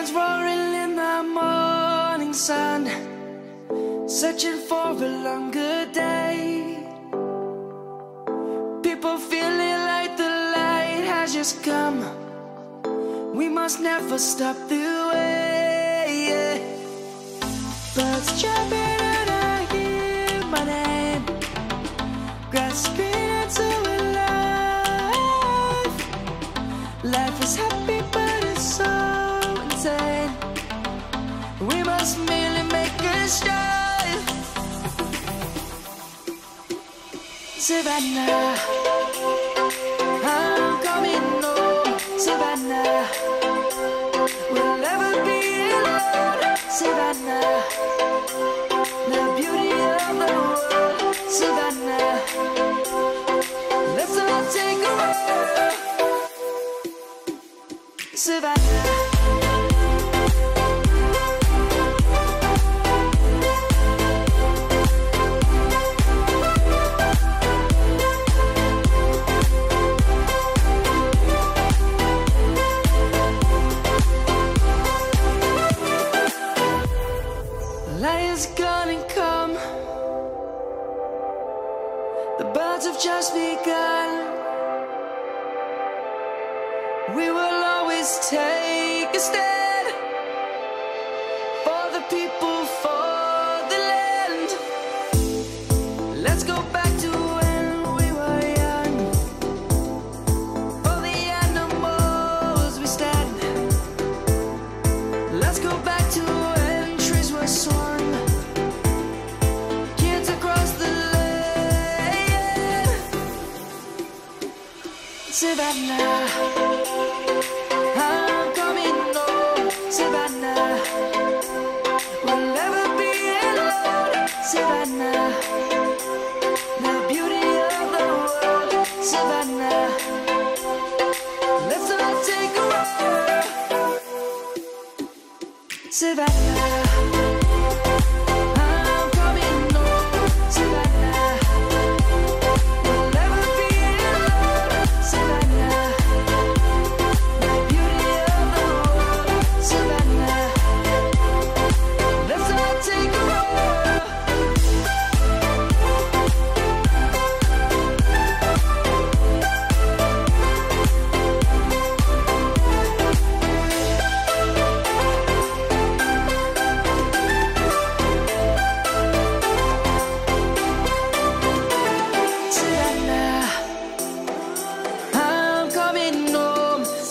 lions roaring in the morning sun, searching for a longer day. People feeling like the light has just come. We must never stop the way. Birds jumping and I hear my name, grasping into a life. Life is happy but it's so insane. We must merely make a start. Savannah, I'm coming home. Savannah, we'll never be alone. Savannah, the beauty of the world. Savannah, let's all take a walk. Savannah. Lion's gonna come. The birds have just begun. We will always take a stand for the people, for the land. Let's go back to when we were young. For the animals we stand. Let's go back to when trees were swung. Savannah, I'm coming home. Savannah, we'll never be alone. Savannah, the beauty of the world. Savannah, let's all take a walk. Savannah.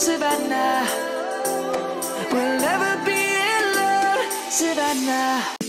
Savannah, we'll never be alone. Savannah.